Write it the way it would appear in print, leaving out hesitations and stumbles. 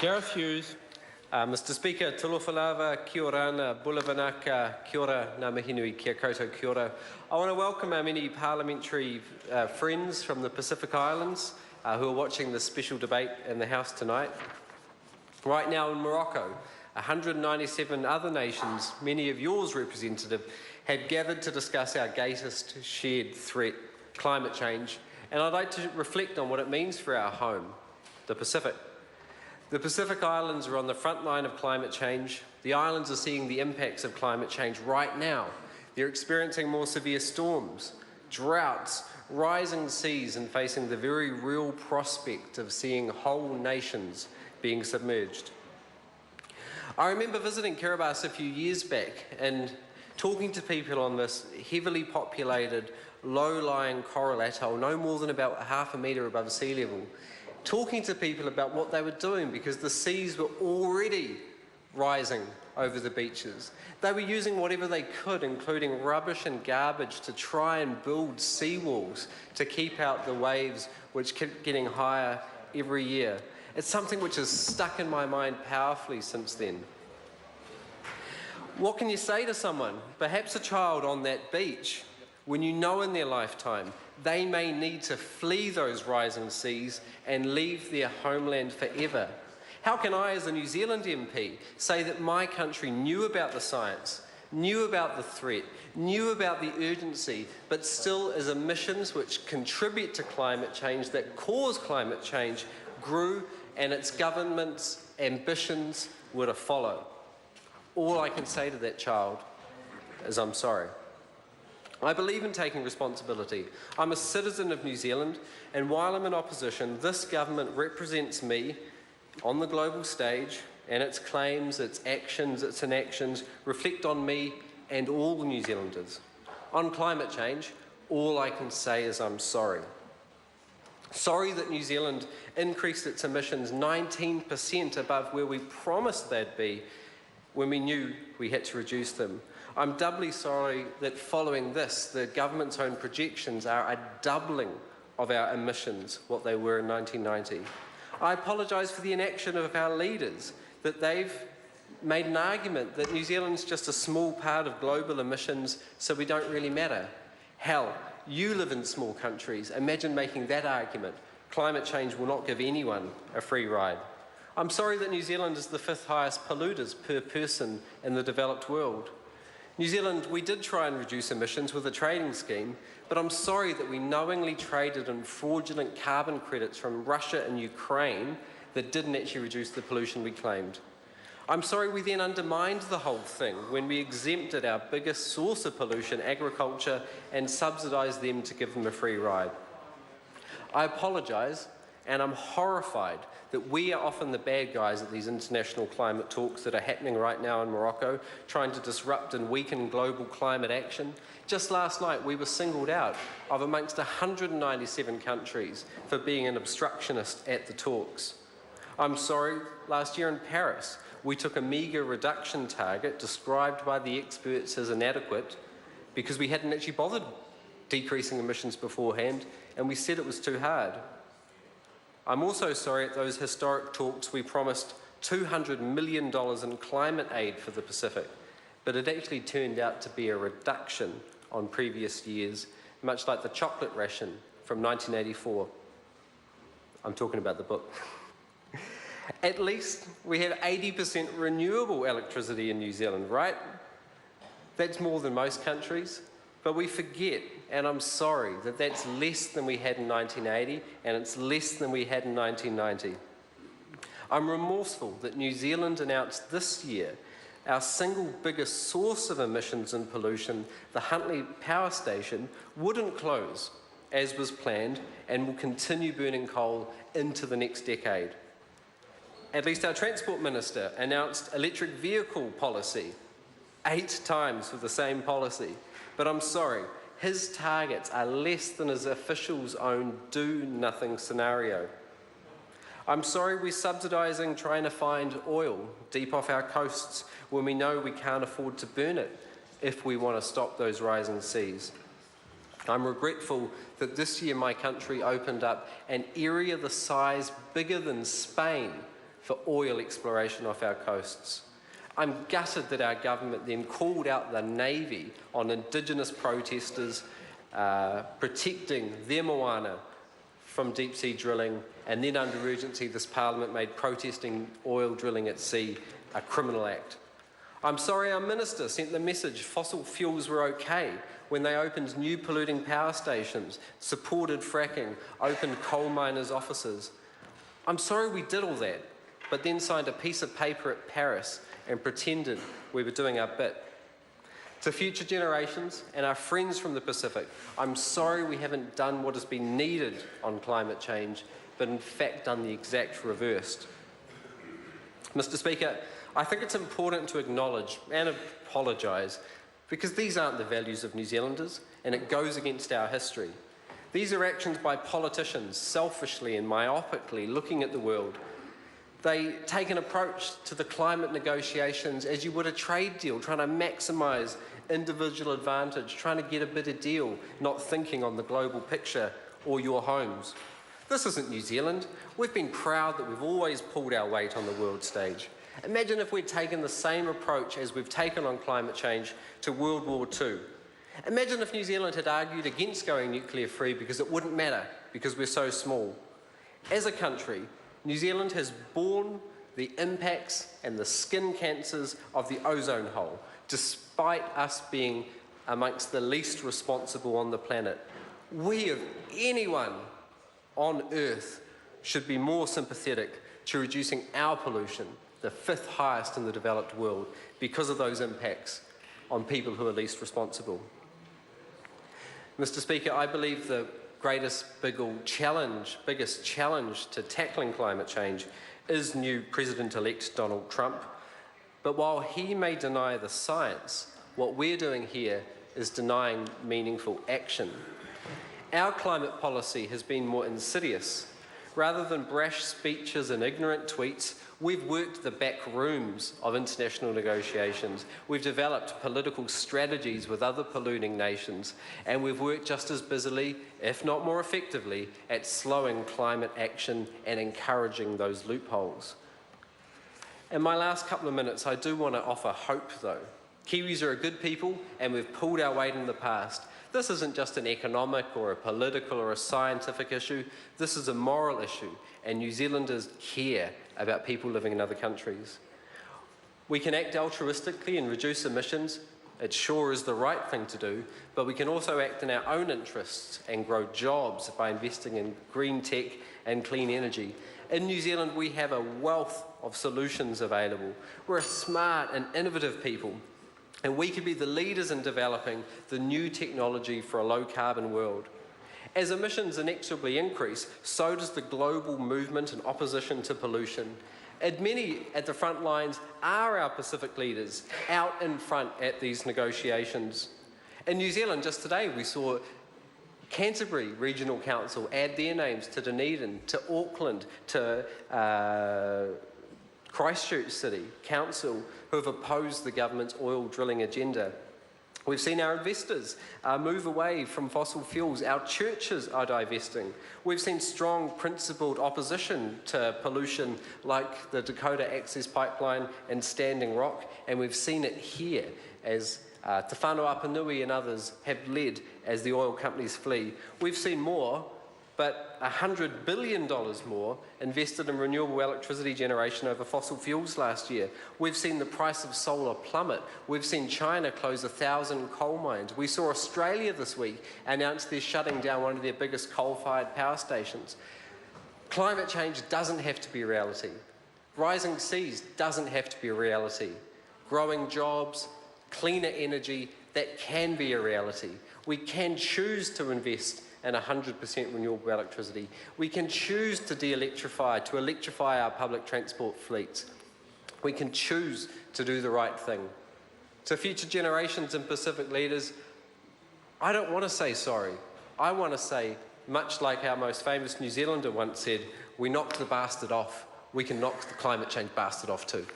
Gareth Hughes. Mr Speaker, Tulofalawa, kia orana, Bulavanaka, kia ora, ngā mihi nui, kia koutou kia ora. I want to welcome our many parliamentary friends from the Pacific Islands who are watching this special debate in the House tonight. Right now in Morocco, 197 other nations, many of yours representative, have gathered to discuss our greatest shared threat, climate change, and I'd like to reflect on what it means for our home, the Pacific. The Pacific Islands are on the front line of climate change. The islands are seeing the impacts of climate change right now. They're experiencing more severe storms, droughts, rising seas, and facing the very real prospect of seeing whole nations being submerged. I remember visiting Kiribati a few years back and talking to people on this heavily populated, low-lying coral atoll, no more than about half a metre above sea level, talking to people about what they were doing because the seas were already rising over the beaches. They were using whatever they could, including rubbish and garbage, to try and build seawalls to keep out the waves which kept getting higher every year. It's something which has stuck in my mind powerfully since then. What can you say to someone, perhaps a child on that beach, when you know in their lifetime they may need to flee those rising seas and leave their homeland forever? How can I, as a New Zealand MP, say that my country knew about the science, knew about the threat, knew about the urgency, but still as emissions which contribute to climate change, that cause climate change, grew and its government's ambitions were to follow? All I can say to that child is I'm sorry. I believe in taking responsibility. I'm a citizen of New Zealand, and while I'm in opposition, this government represents me on the global stage, and its claims, its actions, its inactions reflect on me and all New Zealanders. On climate change, all I can say is I'm sorry. Sorry that New Zealand increased its emissions 19% above where we promised they'd be when we knew we had to reduce them. I'm doubly sorry that following this, the government's own projections are a doubling of our emissions, what they were in 1990. I apologise for the inaction of our leaders, that they've made an argument that New Zealand's just a small part of global emissions, so we don't really matter. Hell, you live in small countries. Imagine making that argument. Climate change will not give anyone a free ride. I'm sorry that New Zealand is the 5th highest polluters per person in the developed world. New Zealand, we did try and reduce emissions with a trading scheme, but I'm sorry that we knowingly traded in fraudulent carbon credits from Russia and Ukraine that didn't actually reduce the pollution we claimed. I'm sorry we then undermined the whole thing when we exempted our biggest source of pollution, agriculture, and subsidised them to give them a free ride. I apologise, and I'm horrified that we are often the bad guys at these international climate talks that are happening right now in Morocco, trying to disrupt and weaken global climate action. Just last night, we were singled out of amongst 197 countries for being an obstructionist at the talks. I'm sorry, last year in Paris, we took a meagre reduction target described by the experts as inadequate because we hadn't actually bothered decreasing emissions beforehand, and we said it was too hard. I'm also sorry at those historic talks we promised $200 million in climate aid for the Pacific, but it actually turned out to be a reduction on previous years, much like the chocolate ration from 1984. I'm talking about the book. At least we have 80% renewable electricity in New Zealand, right? That's more than most countries. But we forget, and I'm sorry, that that's less than we had in 1980, and it's less than we had in 1990. I'm remorseful that New Zealand announced this year our single biggest source of emissions and pollution, the Huntly Power Station, wouldn't close as was planned and will continue burning coal into the next decade. At least our Transport Minister announced electric vehicle policy 8 times for the same policy. But I'm sorry, his targets are less than his officials' own do-nothing scenario. I'm sorry we're subsidising trying to find oil deep off our coasts when we know we can't afford to burn it if we want to stop those rising seas. I'm regretful that this year my country opened up an area the size bigger than Spain for oil exploration off our coasts. I'm gutted that our government then called out the Navy on Indigenous protesters protecting their moana from deep-sea drilling, and then under urgency this Parliament made protesting oil drilling at sea a criminal act. I'm sorry our minister sent the message fossil fuels were okay when they opened new polluting power stations, supported fracking, opened coal miners' offices. I'm sorry we did all that, but then signed a piece of paper at Paris and pretended we were doing our bit. To future generations and our friends from the Pacific, I'm sorry we haven't done what has been needed on climate change, but in fact done the exact reverse. Mr. Speaker, I think it's important to acknowledge and apologise because these aren't the values of New Zealanders and it goes against our history. These are actions by politicians, selfishly and myopically looking at the world. They take an approach to the climate negotiations as you would a trade deal, trying to maximise individual advantage, trying to get a better deal, not thinking on the global picture or your homes. This isn't New Zealand. We've been proud that we've always pulled our weight on the world stage. Imagine if we'd taken the same approach as we've taken on climate change to World War II. Imagine if New Zealand had argued against going nuclear free because it wouldn't matter, because we're so small. As a country, New Zealand has borne the impacts and the skin cancers of the ozone hole, despite us being amongst the least responsible on the planet. We, of anyone on Earth, should be more sympathetic to reducing our pollution, the 5th highest in the developed world, because of those impacts on people who are least responsible. Mr. Speaker, I believe the biggest challenge to tackling climate change is new President-elect Donald Trump. But while he may deny the science, what we're doing here is denying meaningful action. Our climate policy has been more insidious. Rather than brash speeches and ignorant tweets, we've worked the back rooms of international negotiations. We've developed political strategies with other polluting nations, and we've worked just as busily, if not more effectively, at slowing climate action and encouraging those loopholes. In my last couple of minutes, I do want to offer hope, though. Kiwis are a good people, and we've pulled our weight in the past. This isn't just an economic or a political or a scientific issue. This is a moral issue, and New Zealanders care about people living in other countries. We can act altruistically and reduce emissions. It sure is the right thing to do, but we can also act in our own interests and grow jobs by investing in green tech and clean energy. In New Zealand, we have a wealth of solutions available. We're a smart and innovative people, and we can be the leaders in developing the new technology for a low-carbon world. As emissions inexorably increase, so does the global movement in opposition to pollution. And many at the front lines are our Pacific leaders, out in front at these negotiations. In New Zealand, just today, we saw Canterbury Regional Council add their names to Dunedin, to Auckland, to Christchurch City Council, who have opposed the government's oil drilling agenda. We've seen our investors move away from fossil fuels. Our churches are divesting. We've seen strong, principled opposition to pollution like the Dakota Access Pipeline and Standing Rock, and we've seen it here as Te Whanau Apanui and others have led as the oil companies flee. We've seen more, but $100 billion more invested in renewable electricity generation over fossil fuels last year. We've seen the price of solar plummet. We've seen China close 1,000 coal mines. We saw Australia this week announce they're shutting down one of their biggest coal-fired power stations. Climate change doesn't have to be a reality. Rising seas doesn't have to be a reality. Growing jobs, cleaner energy, that can be a reality. We can choose to invest in 100% renewable electricity. We can choose to to electrify our public transport fleets. We can choose to do the right thing. To future generations and Pacific leaders, I don't want to say sorry. I want to say, much like our most famous New Zealander once said, we knocked the bastard off. We can knock the climate change bastard off too.